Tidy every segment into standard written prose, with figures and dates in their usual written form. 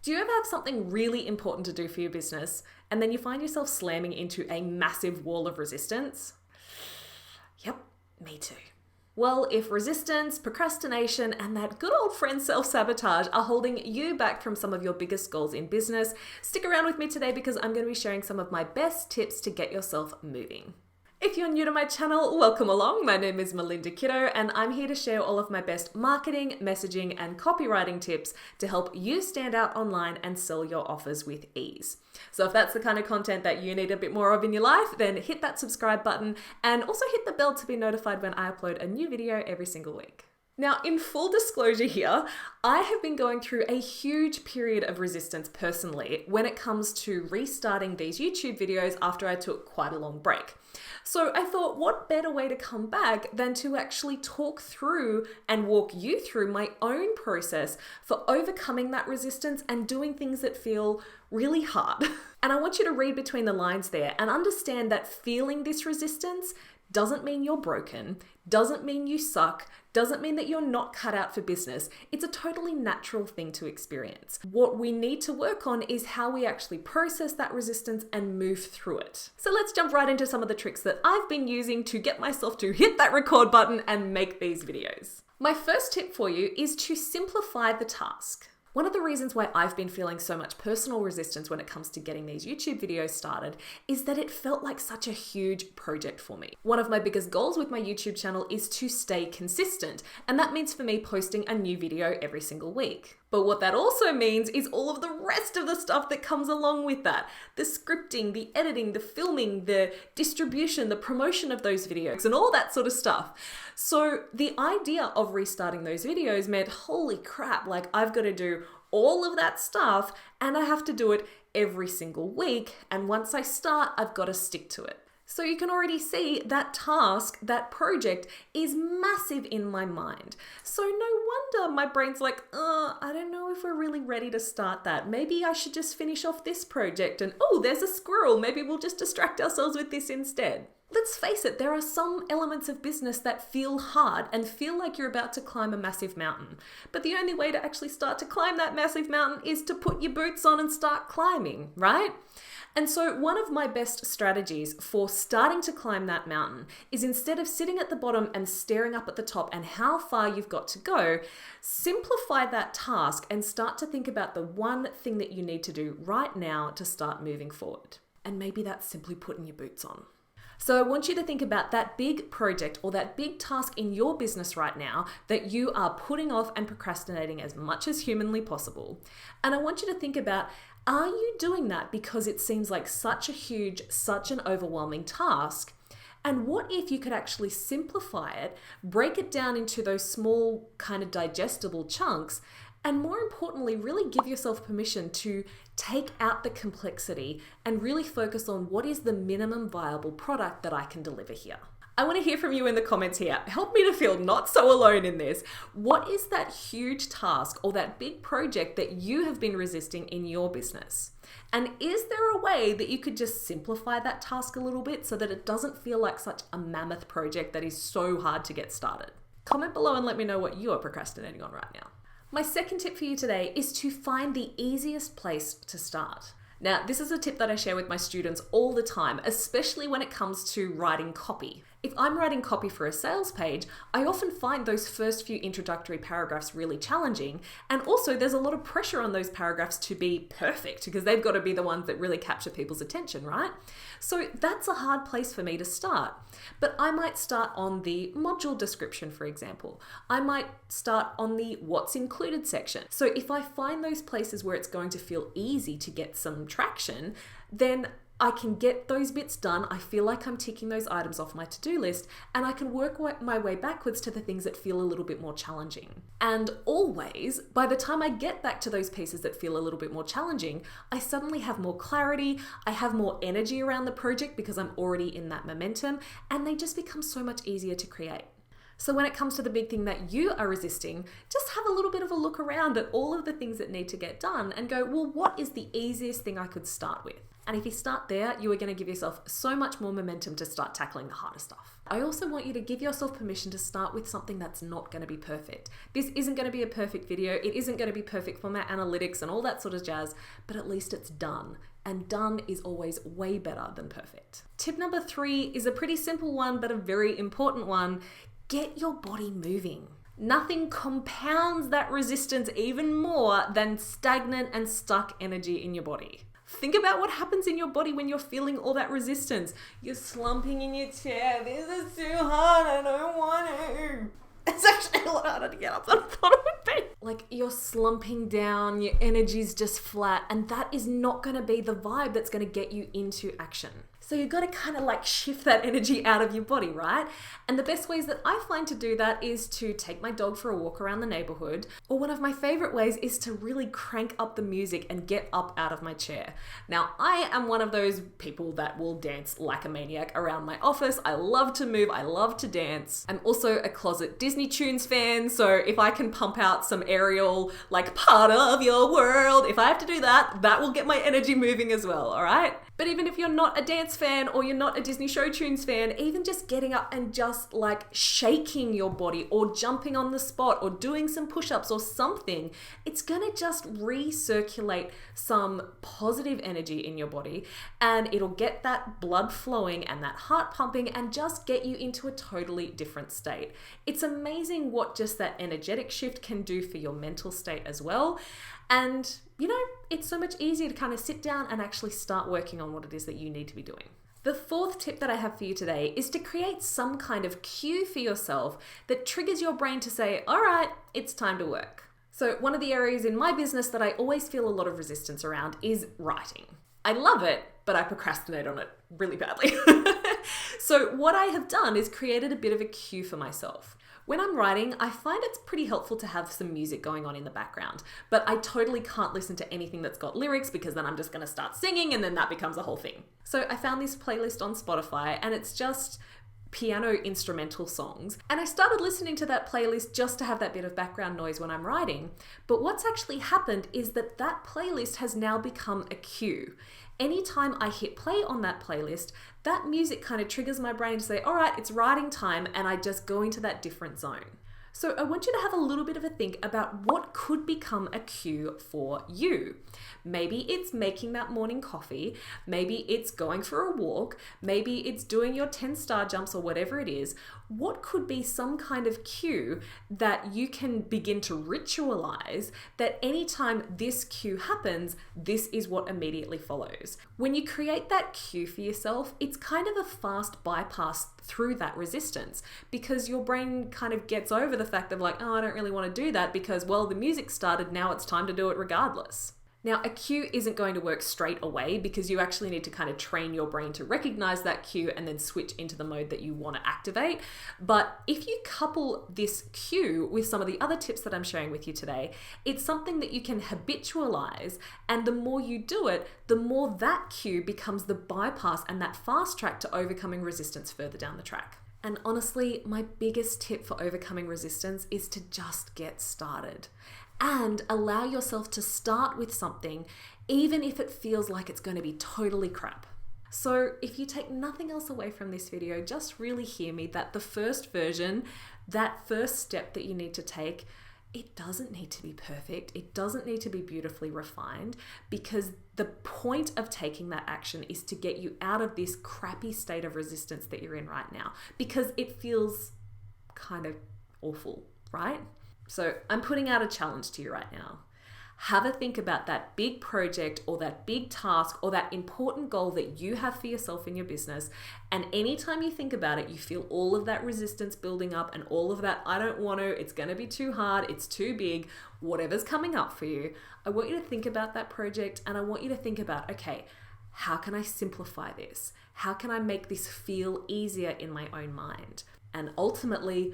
Do you ever have something really important to do for your business and then you find yourself slamming into a massive wall of resistance? Yep, me too. Well, if resistance, procrastination, and that good old friend self-sabotage are holding you back from some of your biggest goals in business, stick around with me today because I'm going to be sharing some of my best tips to get yourself moving. If you're new to my channel, welcome along. My name is Melinda Kiddo, and I'm here to share all of my best marketing, messaging, and copywriting tips to help you stand out online and sell your offers with ease. So if that's the kind of content that you need a bit more of in your life, then hit that subscribe button and also hit the bell to be notified when I upload a new video every single week. Now, in full disclosure here, I have been going through a huge period of resistance personally when it comes to restarting these YouTube videos after I took quite a long break. So I thought, what better way to come back than to actually talk through and walk you through my own process for overcoming that resistance and doing things that feel really hard. And I want you to read between the lines there and understand that feeling this resistance doesn't mean you're broken, doesn't mean you suck, doesn't mean that you're not cut out for business. It's a totally natural thing to experience. What we need to work on is how we actually process that resistance and move through it. So let's jump right into some of the tricks that I've been using to get myself to hit that record button and make these videos. My first tip for you is to simplify the task. One of the reasons why I've been feeling so much personal resistance when it comes to getting these YouTube videos started is that it felt like such a huge project for me. One of my biggest goals with my YouTube channel is to stay consistent, and that means for me posting a new video every single week. But what that also means is all of the rest of the stuff that comes along with that. The scripting, the editing, the filming, the distribution, the promotion of those videos, and all that sort of stuff. So the idea of restarting those videos meant, holy crap, like I've got to do all of that stuff and I have to do it every single week. And once I start, I've got to stick to it. So you can already see that task, that project is massive in my mind. So no wonder my brain's like, I don't know if we're really ready to start that. Maybe I should just finish off this project and oh, there's a squirrel. Maybe we'll just distract ourselves with this instead. Let's face it, there are some elements of business that feel hard and feel like you're about to climb a massive mountain. But the only way to actually start to climb that massive mountain is to put your boots on and start climbing, right? And so one of my best strategies for starting to climb that mountain is instead of sitting at the bottom and staring up at the top and how far you've got to go, simplify that task and start to think about the one thing that you need to do right now to start moving forward. And maybe that's simply putting your boots on. So I want you to think about that big project or that big task in your business right now that you are putting off and procrastinating as much as humanly possible. And I want you to think about, are you doing that because it seems like such a huge, such an overwhelming task? And what if you could actually simplify it, break it down into those small kind of digestible chunks, and more importantly, really give yourself permission to take out the complexity and really focus on what is the minimum viable product that I can deliver here. I want to hear from you in the comments here. Help me to feel not so alone in this. What is that huge task or that big project that you have been resisting in your business? And is there a way that you could just simplify that task a little bit so that it doesn't feel like such a mammoth project that is so hard to get started? Comment below and let me know what you are procrastinating on right now. My second tip for you today is to find the easiest place to start. Now, this is a tip that I share with my students all the time, especially when it comes to writing copy. If I'm writing copy for a sales page, I often find those first few introductory paragraphs really challenging. And also there's a lot of pressure on those paragraphs to be perfect because they've got to be the ones that really capture people's attention, right? So that's a hard place for me to start. But I might start on the module description, for example. I might start on the what's included section. So if I find those places where it's going to feel easy to get some traction, then I can get those bits done. I feel like I'm ticking those items off my to-do list, and I can work my way backwards to the things that feel a little bit more challenging. And always, by the time I get back to those pieces that feel a little bit more challenging, I suddenly have more clarity, I have more energy around the project because I'm already in that momentum, and they just become so much easier to create. So when it comes to the big thing that you are resisting, just have a little bit of a look around at all of the things that need to get done and go, well, what is the easiest thing I could start with? And if you start there, you are going to give yourself so much more momentum to start tackling the harder stuff. I also want you to give yourself permission to start with something that's not going to be perfect. This isn't going to be a perfect video. It isn't going to be perfect for my analytics and all that sort of jazz, but at least it's done. And done is always way better than perfect. Tip number 3 is a pretty simple one, but a very important one. Get your body moving. Nothing compounds that resistance even more than stagnant and stuck energy in your body. Think about what happens in your body when you're feeling all that resistance. You're slumping in your chair. This is too hard. I don't want to. It's actually a lot harder to get up than I thought it would be. Like, you're slumping down, your energy's just flat, and that is not going to be the vibe that's going to get you into action. So you've got to kind of like shift that energy out of your body, right? And the best ways that I find to do that is to take my dog for a walk around the neighborhood. Or one of my favorite ways is to really crank up the music and get up out of my chair. Now, I am one of those people that will dance like a maniac around my office. I love to move. I love to dance. I'm also a closet Disney Tunes fan. So if I can pump out some Ariel, like part of your world, if I have to do that, that will get my energy moving as well, all right? But even if you're not a dance fan or you're not a Disney Show Tunes fan, even just getting up and just like shaking your body or jumping on the spot or doing some push-ups or something, it's gonna just recirculate some positive energy in your body, and it'll get that blood flowing and that heart pumping and just get you into a totally different state. It's amazing what just that energetic shift can do for your mental state as well. And, you know, it's so much easier to kind of sit down and actually start working on what it is that you need to be doing. The 4th tip that I have for you today is to create some kind of cue for yourself that triggers your brain to say, all right, it's time to work. So one of the areas in my business that I always feel a lot of resistance around is writing. I love it, but I procrastinate on it really badly. So what I have done is created a bit of a cue for myself. When I'm writing, I find it's pretty helpful to have some music going on in the background, but I totally can't listen to anything that's got lyrics because then I'm just going to start singing and then that becomes a whole thing. So I found this playlist on Spotify and it's just piano instrumental songs. And I started listening to that playlist just to have that bit of background noise when I'm writing. But what's actually happened is that that playlist has now become a cue. Anytime I hit play on that playlist, that music kind of triggers my brain to say, all right, it's writing time, and I just go into that different zone. So I want you to have a little bit of a think about what could become a cue for you. Maybe it's making that morning coffee. Maybe it's going for a walk. Maybe it's doing your 10-star jumps or whatever it is. What could be some kind of cue that you can begin to ritualize that anytime this cue happens, this is what immediately follows? When you create that cue for yourself, it's kind of a fast bypass through that resistance because your brain kind of gets over the fact of like, oh, I don't really want to do that because, well, the music started, now it's time to do it regardless. Now, a cue isn't going to work straight away because you actually need to kind of train your brain to recognize that cue and then switch into the mode that you want to activate. But if you couple this cue with some of the other tips that I'm sharing with you today, it's something that you can habitualize. And the more you do it, the more that cue becomes the bypass and that fast track to overcoming resistance further down the track. And honestly, my biggest tip for overcoming resistance is to just get started. And allow yourself to start with something, even if it feels like it's going to be totally crap. So if you take nothing else away from this video, just really hear me that the first version, that first step that you need to take, it doesn't need to be perfect. It doesn't need to be beautifully refined because the point of taking that action is to get you out of this crappy state of resistance that you're in right now because it feels kind of awful, right? So I'm putting out a challenge to you right now. Have a think about that big project or that big task or that important goal that you have for yourself in your business. And anytime you think about it, you feel all of that resistance building up and all of that, I don't want to, it's going to be too hard, it's too big, whatever's coming up for you. I want you to think about that project and I want you to think about, okay, how can I simplify this? How can I make this feel easier in my own mind? And ultimately,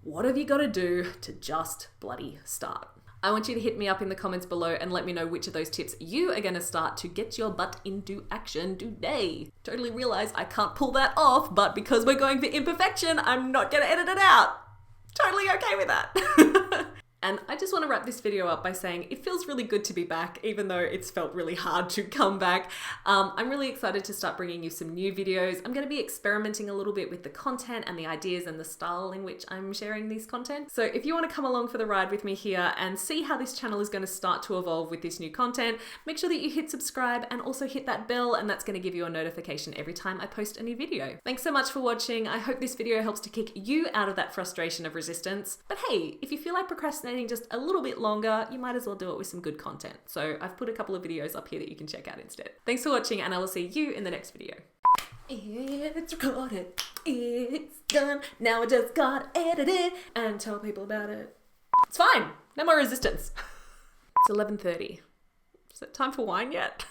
what have you got to do to just bloody start? I want you to hit me up in the comments below and let me know which of those tips you are going to start to get your butt into action today. Totally realize I can't pull that off, but because we're going for imperfection, I'm not going to edit it out. Totally okay with that. And I just want to wrap this video up by saying it feels really good to be back, even though it's felt really hard to come back. I'm really excited to start bringing you some new videos. I'm going to be experimenting a little bit with the content and the ideas and the style in which I'm sharing these content. So if you want to come along for the ride with me here and see how this channel is going to start to evolve with this new content, make sure that you hit subscribe and also hit that bell, and that's going to give you a notification every time I post a new video. Thanks so much for watching. I hope this video helps to kick you out of that frustration of resistance. But hey, if you feel like procrastinating just a little bit longer, you might as well do it with some good content. So I've put a couple of videos up here that you can check out instead. Thanks for watching, and I will see you in the next video. It's recorded, it's done, now I just gotta edit it and tell people about it. It's fine, no more resistance. It's 11:30. Is it time for wine yet?